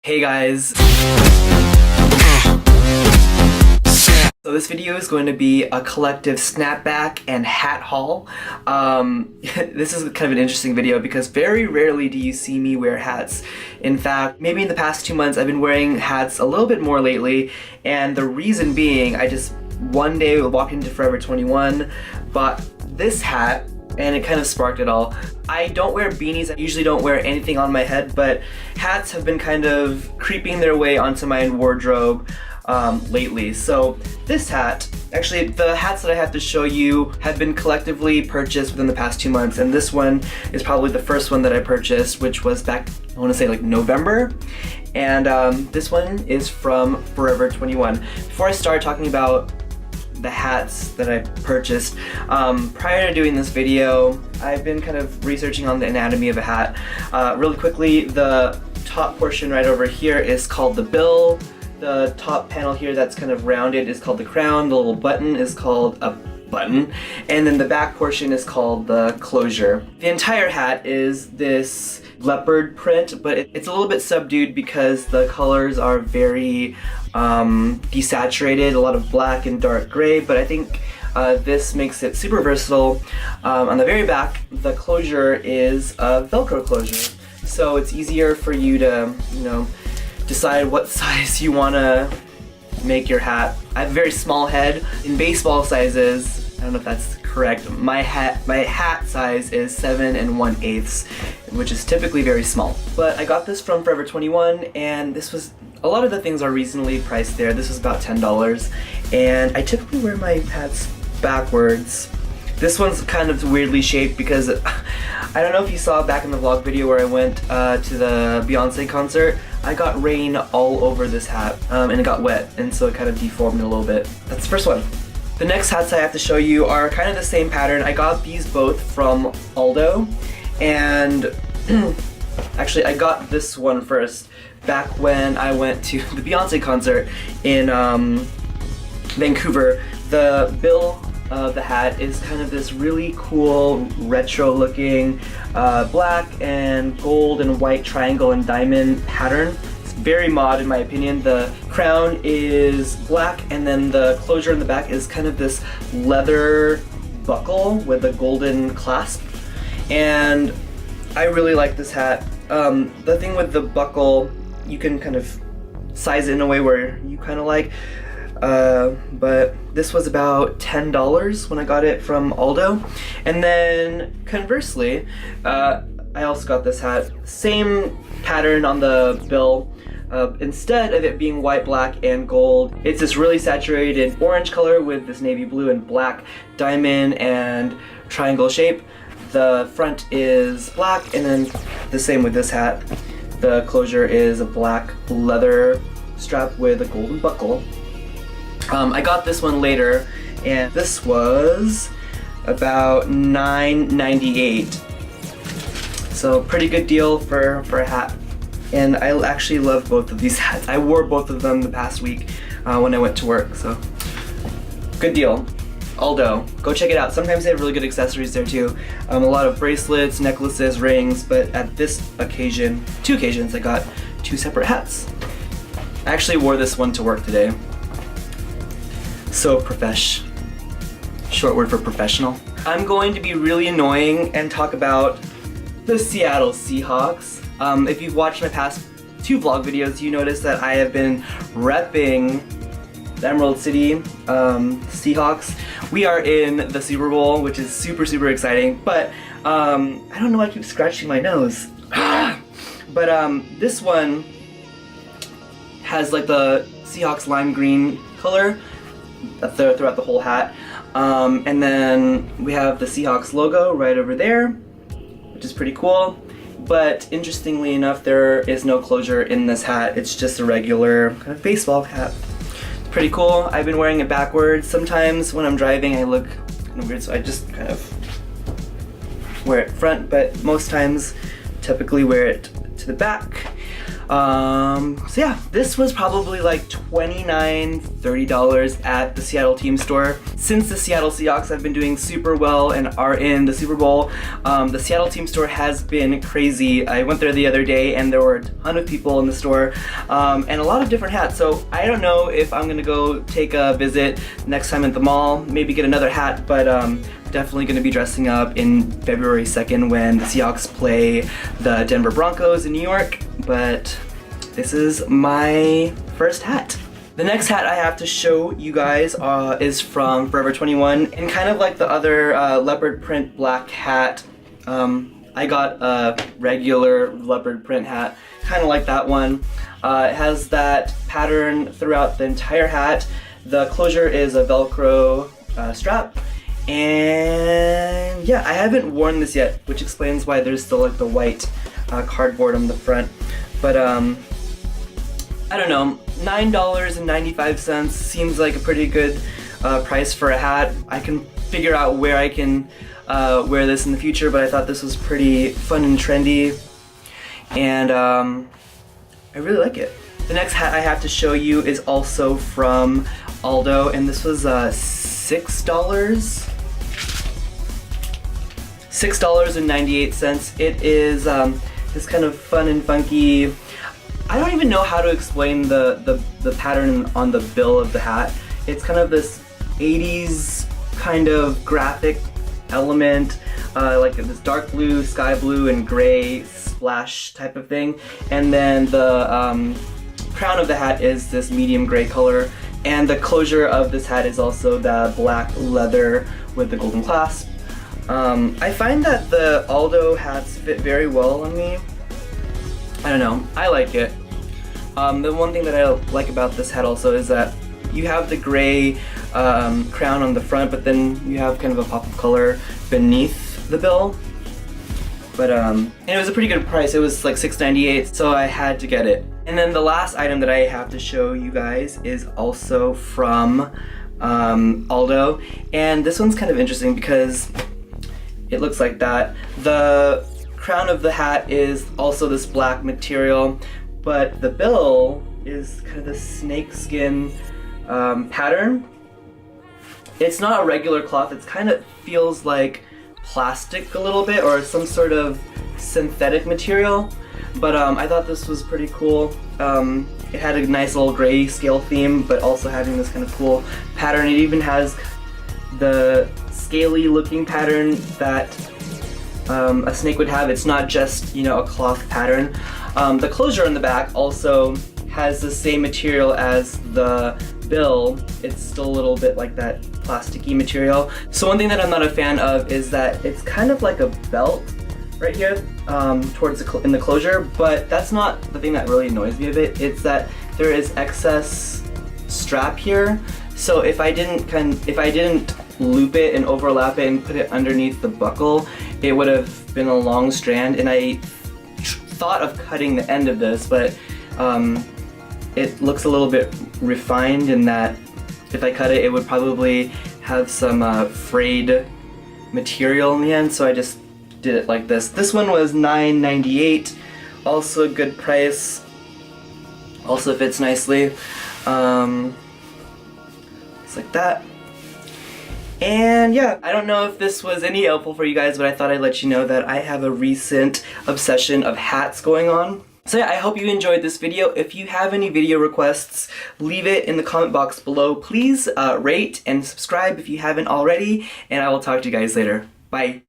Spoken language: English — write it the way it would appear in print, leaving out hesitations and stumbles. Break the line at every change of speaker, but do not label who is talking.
Hey guys! So this video is going to be a collective snapback and hat haul. This is kind of an interesting video because very rarely do you see me wear hats. In fact, maybe in the past 2 months I've been wearing hats a little bit more lately, and the reason being I just one day walked into Forever 21, bought this hat, and it kind of sparked it all. I don't wear beanies, I usually don't wear anything on my head, but hats have been kind of creeping their way onto my wardrobe lately. So this hat, actually the hats that I have to show you have been collectively purchased within the past 2 months, and this one is probably the first one that I purchased, which was back, I want to say like November, and this one is from Forever 21. Before I start talking about the hats that I purchased, prior to doing this video, I've been kind of researching on the anatomy of a hat. Really quickly, the top portion right over here is called the bill. The top panel here that's kind of rounded is called the crown. The little button is called a button. And then the back portion is called the closure. The entire hat is this leopard print, but it's a little bit subdued because the colors are very desaturated, a lot of black and dark gray, but I think this makes it super versatile. On the very back, the closure is a Velcro closure, so it's easier for you to, decide what size you want to make your hat. I have a very small head. In baseball sizes, I don't know if that's correct, my hat size is 7 1/8, which is typically very small. But I got this from Forever 21, and this was, a lot of the things are reasonably priced there. This was about $10, and I typically wear my hats backwards. This one's kind of weirdly shaped because I don't know if you saw back in the vlog video where I went to the Beyonce concert. I got rain all over this hat, and it got wet, and so it kind of deformed it a little bit. That's the first one. The next hats I have to show you are kind of the same pattern. I got these both from Aldo, and actually I got this one first back when I went to the Beyonce concert in Vancouver. The bill of the hat is kind of this really cool retro looking black and gold and white triangle and diamond pattern. It's very mod in my opinion. The crown is black, and then the closure in the back is kind of this leather buckle with a golden clasp, and I really like this hat. The thing with the buckle, you can kind of size it in a way where you kind of like, but this was about $10 when I got it from Aldo. And then conversely, I also got this hat, same pattern on the bill. Instead of it being white, black, and gold, it's this really saturated orange color with this navy blue and black diamond and triangle shape. The front is black, and then the same with this hat. The closure is a black leather strap with a golden buckle. I got this one later, and this was about $9.98. So pretty good deal for a hat. And I actually love both of these hats. I wore both of them the past week when I went to work, so good deal. Aldo, go check it out. Sometimes they have really good accessories there too. A lot of bracelets, necklaces, rings, but at this occasion, 2 occasions, I got 2 separate hats. I actually wore this one to work today. So profesh. Short word for professional. I'm going to be really annoying and talk about the Seattle Seahawks. If you've watched my past 2 vlog videos, you notice that I have been repping the Emerald City Seahawks. We are in the Super Bowl, which is super, super exciting, but I don't know why I keep scratching my nose. But this one has like the Seahawks lime green color throughout the whole hat. And then we have the Seahawks logo right over there, which is pretty cool. But interestingly enough, there is no closure in this hat. It's just a regular kind of baseball hat. Pretty cool. I've been wearing it backwards. Sometimes when I'm driving I look kind of weird, so I just kind of wear it front, but most times typically wear it to the back. So yeah, this was probably like $29, $30 at the Seattle team store. Since the Seattle Seahawks have been doing super well and are in the Super Bowl, the Seattle team store has been crazy. I went there the other day and there were a ton of people in the store, and a lot of different hats. So I don't know if I'm gonna go take a visit next time at the mall, maybe get another hat, but definitely gonna be dressing up in February 2nd when the Seahawks play the Denver Broncos in New York. But this is my first hat. The next hat I have to show you guys is from Forever 21, and kind of like the other leopard print black hat, I got a regular leopard print hat, kind of like that one. It has that pattern throughout the entire hat. The closure is a Velcro strap, and yeah, I haven't worn this yet, which explains why there's still like the white cardboard on the front. But I don't know, $9.95 seems like a pretty good price for a hat. I can figure out where I can wear this in the future, but I thought this was pretty fun and trendy, and I really like it. The next hat I have to show you is also from Aldo, and this was $6.98. It is this kind of fun and funky, I don't even know how to explain the pattern on the bill of the hat. It's kind of this 80s kind of graphic element, like this dark blue, sky blue, and gray splash type of thing. And then the crown of the hat is this medium gray color. And the closure of this hat is also the black leather with the golden clasp. I find that the Aldo hats fit very well on me. I don't know, I like it. The one thing that I like about this hat also is that you have the gray crown on the front, but then you have kind of a pop of color beneath the bill. But and it was a pretty good price. It was like $6.98, so I had to get it. And then the last item that I have to show you guys is also from Aldo, and this one's kind of interesting because it looks like that. The crown of the hat is also this black material, but the bill is kind of the snakeskin pattern. It's not a regular cloth, it kind of feels like plastic a little bit, or some sort of synthetic material, but I thought this was pretty cool. It had a nice little gray scale theme, but also having this kind of cool pattern. It even has the scaly looking pattern that a snake would have. It's not just, you know, a cloth pattern. The closure on the back also has the same material as the bill. It's still a little bit like that plasticky material. So one thing that I'm not a fan of is that it's kind of like a belt right here towards in the closure, but that's not the thing that really annoys me of it. It's that there is excess strap here. So if I didn't loop it and overlap it and put it underneath the buckle, it would have been a long strand, and I thought of cutting the end of this, but it looks a little bit refined in that if I cut it, it would probably have some frayed material in the end, so I just did it like this. This one was $9.98, also a good price, also fits nicely. It's like that. And yeah, I don't know if this was any helpful for you guys, but I thought I'd let you know that I have a recent obsession of hats going on. So yeah, I hope you enjoyed this video. If you have any video requests, leave it in the comment box below. Please rate and subscribe if you haven't already, and I will talk to you guys later. Bye.